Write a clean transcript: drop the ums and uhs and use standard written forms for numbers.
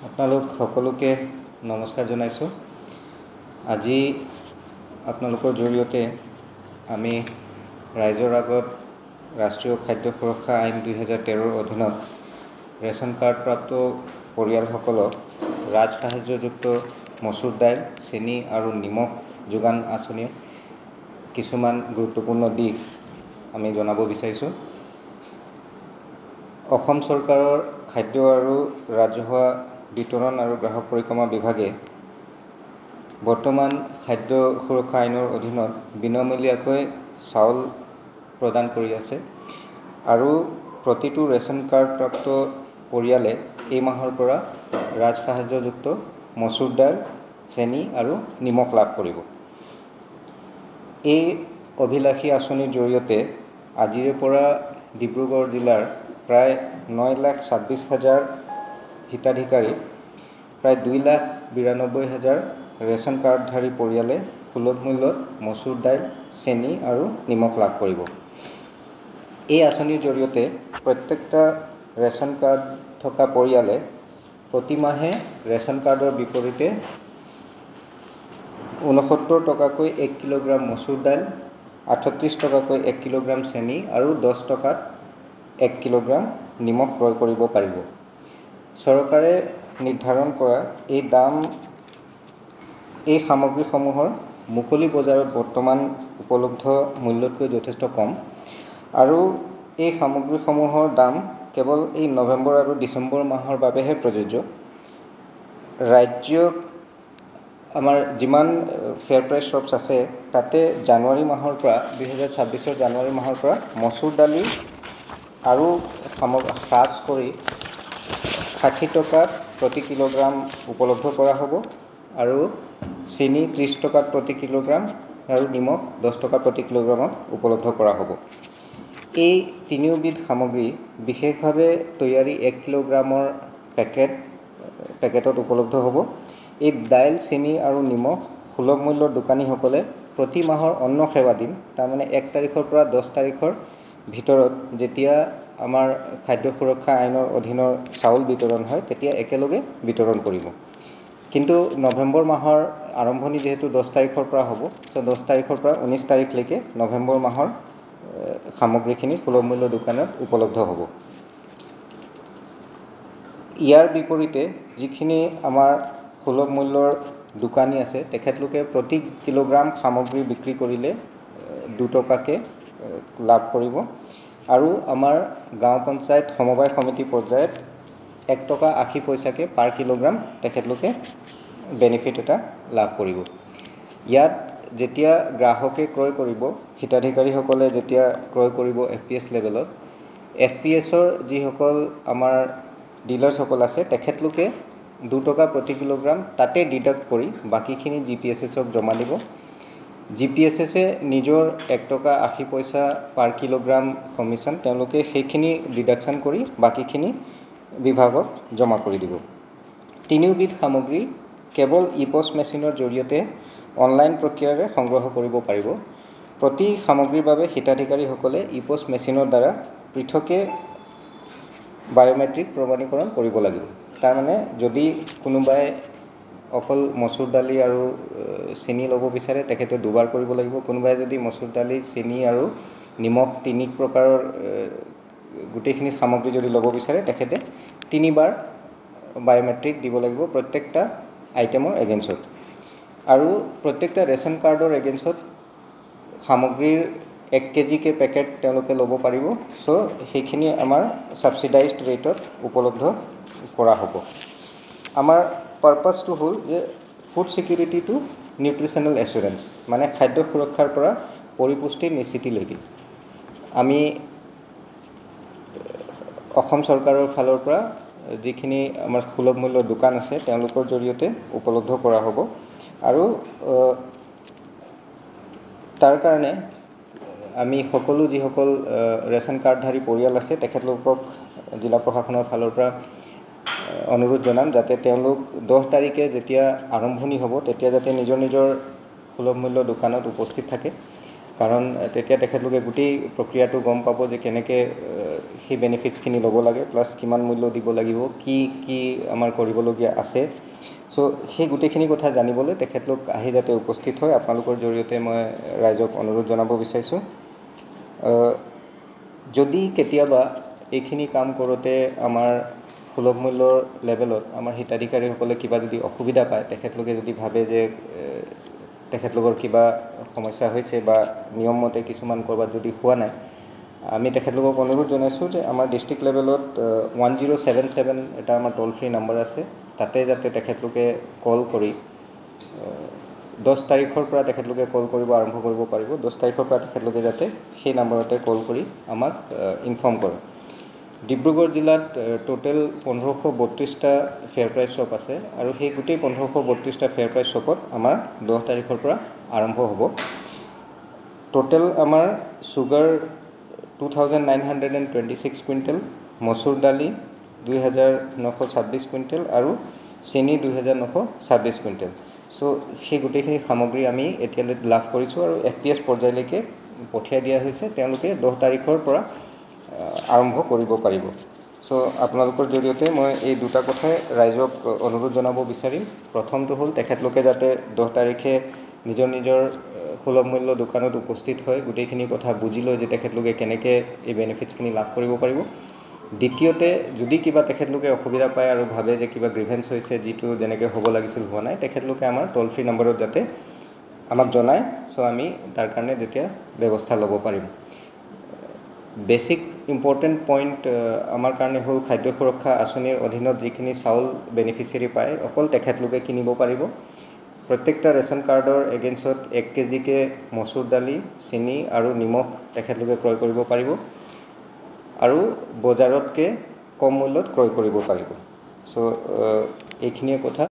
আপোনালোক সকলোকে নমস্কাৰ জনাইছোঁ। আজি আপোনালোকৰ জৰিয়তে আমি ৰাইজৰ আগত ৰাষ্ট্ৰীয় খাদ্য সুৰক্ষা আইন 2013 অধীনত ৰেচন কাৰ্ড প্ৰাপ্ত পৰিয়ালসকলক ৰাজসাহায্যযুক্ত মচুৰ দাইল, চেনি আৰু নিমখ যোগান আঁচনিৰ কিছুমান গুৰুত্বপূৰ্ণ দিশ আমি জনাব বিচাৰিছোঁ। অসম চৰকাৰৰ খাদ্য আৰু ৰাজহুৱা বিতৰণ আৰু গ্ৰাহক পৰিক্ৰমা বিভাগে বৰ্তমান খাদ্য সুৰক্ষা আইনৰ অধীনত বিনামূলীয়াকৈ চাউল প্ৰদান কৰি আছে আৰু প্ৰতিটো ৰেচন কাৰ্ড প্ৰাপ্ত পৰিয়ালে এই মাহৰ পৰা ৰাজসাহায্যযুক্ত মচুৰ দাইল, চেনি আৰু নিমখ লাভ কৰিব। এই অভিলাষী আঁচনিৰ জৰিয়তে আজিৰে পৰা ডিব্ৰুগড় জিলাৰ প্ৰায় 9,26,000 হিতাধিকাৰী প্ৰায় 2,92,000 ৰেচন কাৰ্ডধাৰী পৰিয়ালে সুলভ মূল্যত মচুৰ দাইল, চেনি আৰু নিমখ লাভ কৰিব। এই আঁচনিৰ জৰিয়তে প্ৰত্যেকটা ৰেচন কাৰ্ড থকা পৰিয়ালে প্ৰতিমাহে ৰেচন কাৰ্ডৰ বিপৰীতে 69 টকাকৈ 1 কিলোগ্ৰাম মচুৰ দাইল, 38 টকাকৈ 1 কিলোগ্ৰাম চেনি আৰু 10 টকাত 1 কিলোগ্ৰাম নিমখ ক্ৰয় কৰিব পাৰিব। চৰকাৰে নিৰ্ধাৰণ কৰা এই সামগ্ৰীসমূহৰ মুকলি বজাৰত বৰ্তমান উপলব্ধ মূল্যতকৈ যথেষ্ট কম আৰু এই সামগ্ৰীসমূহৰ দাম কেৱল এই নৱেম্বৰ আৰু ডিচেম্বৰ মাহৰ বাবেহে প্ৰযোজ্য। ৰাজ্যক আমাৰ যিমান ফেয়াৰ প্ৰাইচ শ্বপছ আছে তাতে জানুৱাৰী মাহৰ পৰা 2026 জানুৱাৰী মাহৰ পৰা মচুৰ দালি আৰু হ্ৰাস কৰি 60 টকাত প্ৰতি কিলোগ্ৰাম উপলব্ধ কৰা হ'ব আৰু চেনি 30 টকাত প্ৰতি কিলোগ্ৰাম আৰু নিমখ 10 টকা প্ৰতি কিলোগ্ৰামত উপলব্ধ কৰা হ'ব। এই তিনিওবিধ সামগ্ৰী বিশেষভাৱে তৈয়াৰী 1 কিলোগ্ৰামৰ পেকেটত উপলব্ধ হ'ব। এই দাইল, চেনি আৰু নিমখ সুলভ মূল্যৰ দোকানীসকলে প্ৰতি মাহৰ অন্ন সেৱা দিন, তাৰমানে 1 তাৰিখৰ পৰা 10 তাৰিখৰ ভিতৰত যেতিয়া আমাৰ খাদ্য সুৰক্ষা আইনৰ অধীনৰ চাউল বিতৰণ হয় তেতিয়া একেলগে বিতৰণ কৰিব। কিন্তু নৱেম্বৰ মাহৰ আৰম্ভণি যিহেতু 10 তাৰিখৰ পৰা হ'ব, 10 তাৰিখৰ পৰা 19 তাৰিখলৈকে নৱেম্বৰ মাহৰ সামগ্ৰীখিনি সুলভ মূল্য দোকানত উপলব্ধ হ'ব। ইয়াৰ বিপৰীতে যিখিনি আমাৰ সুলভ মূল্যৰ দোকানী আছে তেখেতলোকে প্ৰতি কিলোগ্ৰাম সামগ্ৰী বিক্ৰী কৰিলে 2 টকাকৈ লাভ কৰিব আৰু আমাৰ গাঁও পঞ্চায়ত সমবায় সমিতি পৰ্যায়ত 1 টকা 80 পইচাকৈ পাৰ কিলোগ্ৰাম তেখেতলোকে বেনিফিট এটা লাভ কৰিব। ইয়াত যেতিয়া গ্ৰাহকে ক্ৰয় কৰিব, হিতাধিকাৰীসকলে যেতিয়া ক্ৰয় কৰিব FPS লেভেলত, FPSৰ যিসকল আমাৰ ডিলাৰ্ছসকল আছে তেখেতলোকে 2 টকা প্ৰতি কিলোগ্ৰাম তাতে ডিডাক্ট কৰি বাকীখিনি GPSSক জমা দিব। GPSSে নিজৰ 1 টকা 80 পইচা পাৰ কিলোগ্ৰাম কমিশ্যন তেওঁলোকে সেইখিনি ডিডাকশ্যন কৰি বাকীখিনি বিভাগক জমা কৰি দিব। তিনিওবিধ সামগ্ৰী কেৱল ইপছ মেচিনৰ জৰিয়তে অনলাইন প্ৰক্ৰিয়াৰে সংগ্ৰহ কৰিব পাৰিব। প্ৰতি সামগ্ৰীৰ বাবে হিতাধিকাৰীসকলে ইপছ মেচিনৰ দ্বাৰা পৃথকে বায়'মেট্ৰিক প্ৰমাণীকৰণ কৰিব লাগিব। তাৰমানে যদি কোনোবাই অকল মচুৰ দালি আৰু চেনি ল'ব বিচাৰে তেখেতে দুবাৰ কৰিব লাগিব। কোনোবাই যদি মচুৰ দালি, চেনি আৰু নিমখ 3 প্ৰকাৰৰ গোটেইখিনি সামগ্ৰী যদি ল'ব বিচাৰে তেখেতে 3 বাৰ বায়'মেট্ৰিক দিব লাগিব প্ৰত্যেকটা আইটেমৰ এগেইনষ্টত। আৰু প্ৰত্যেকটা ৰেচন কাৰ্ডৰ এগেইনষ্টত সামগ্ৰীৰ 1 কেজিকৈ পেকেট তেওঁলোকে ল'ব পাৰিব। সেইখিনি আমাৰ ছাবচিডাইজড ৰেটত উপলব্ধ কৰা হ'ব। আমাৰ পাৰ্পাছটো হ'ল যে food security two nutritional assurance, মানে খাদ্য সুৰক্ষাৰ পৰা পৰিপুষ্টিৰ নিশ্চিতিলৈকে আমি অসম চৰকাৰৰ ফালৰ পৰা যিখিনি আমাৰ সুলভ মূল্যৰ দোকান আছে তেওঁলোকৰ জৰিয়তে উপলব্ধ কৰা হ'ব। আৰু তাৰ কাৰণে আমি সকলো যিসকল ৰেচন কাৰ্ডধাৰী পৰিয়াল আছে তেখেতলোকক জিলা প্ৰশাসনৰ ফালৰ পৰা অনুৰোধ জনাম যাতে তেওঁলোক 10 তাৰিখে যেতিয়া আৰম্ভণি হ'ব তেতিয়া যাতে নিজৰ সুলভ মূল্য দোকানত উপস্থিত থাকে। কাৰণ তেতিয়া তেখেতলোকে গোটেই প্ৰক্ৰিয়াটো গম পাব যে কেনেকৈ সেই বেনিফিটছখিনি ল'ব লাগে প্লাছ কিমান মূল্য দিব লাগিব কি কি আমাৰ কৰিবলগীয়া আছে চ' সেই গোটেইখিনি কথা জানিবলৈ তেখেতলোক আহি যাতে উপস্থিত হয় আপোনালোকৰ জৰিয়তে মই ৰাইজক অনুৰোধ জনাব বিচাৰিছোঁ যদি কেতিয়াবা এইখিনি কাম কৰোঁতে আমাৰ সুলভ মূল্যৰ লেভেলত আমাৰ হিতাধিকাৰীসকলে কিবা যদি অসুবিধা পায় তেখেতলোকে যদি ভাবে যে তেখেতলোকৰ কিবা সমস্যা হৈছে বা নিয়মমতে কিছুমান ক'ৰবাত যদি হোৱা নাই আমি তেখেতলোকক অনুৰোধ জনাইছোঁ যে আমাৰ ডিষ্ট্ৰিক্ট লেভেলত 1077 এটা আমাৰ টোল ফ্ৰী নম্বৰ আছে তাতে যাতে তেখেতলোকে কল কৰি 10 তাৰিখৰ পৰা তেখেতলোকে কল কৰিব আৰম্ভ কৰিব পাৰিব 10 তাৰিখৰ পৰা তেখেতলোকে যাতে সেই নম্বৰতে কল কৰি আমাক ইনফৰ্ম কৰে ডিব্ৰুগড় জিলাত টোটেল 1532টা ফেয়াৰ প্ৰাইচ শ্বপ আছে আৰু সেই গোটেই 1532টা ফেয়াৰ প্ৰাইচ শ্বপত আমাৰ 10 তাৰিখৰ পৰা আৰম্ভ হ'ব টোটেল আমাৰ সুগাৰ 2926 কুইণ্টেল মচুৰ দালি 2926 কুইণ্টেল আৰু চেনি 2926 কুইণ্টেল চ' সেই গোটেইখিনি সামগ্ৰী আমি এতিয়ালৈ লাভ কৰিছোঁ আৰু FPS পৰ্যায়লৈকে পঠিয়াই দিয়া হৈছে তেওঁলোকে 10 তাৰিখৰ পৰা আৰম্ভ কৰিব পাৰিব চ' আপোনালোকৰ জৰিয়তে মই এই দুটা কথাই ৰাইজক অনুৰোধ জনাব বিচাৰিম প্ৰথমটো হ'ল তেখেতলোকে যাতে 10 তাৰিখে নিজৰ সুলভ মূল্য দোকানত উপস্থিত হয় গোটেইখিনি কথা বুজি লয় যে তেখেতলোকে কেনেকৈ এই বেনিফিটছখিনি লাভ কৰিব পাৰিব দ্বিতীয়তে যদি কিবা তেখেতলোকে অসুবিধা পায় আৰু ভাবে যে কিবা গ্ৰিভেন্স হৈছে যিটো যেনেকৈ হ'ব লাগিছিল হোৱা নাই তেখেতলোকে আমাৰ টোল ফ্ৰী নম্বৰত যাতে আমাক জনায় চ' আমি তাৰ কাৰণে যেতিয়া ব্যৱস্থা ল'ব পাৰিম বেছিক ইম্পৰ্টেণ্ট পইণ্ট আমাৰ কাৰণে হ'ল খাদ্য সুৰক্ষা আঁচনিৰ অধীনত যিখিনি চাউল বেনিফিচিয়াৰী পায় অকল তেখেতলোকে কিনিব পাৰিব প্ৰত্যেকটা ৰেচন কাৰ্ডৰ এগেইনষ্টত 1 কেজিকে মচুৰ দালি চেনি আৰু নিমখ তেখেতলোকে ক্ৰয় কৰিব পাৰিব আৰু বজাৰতকৈ কম মূল্যত ক্ৰয় কৰিব পাৰিব চ' এইখিনিয়ে কথা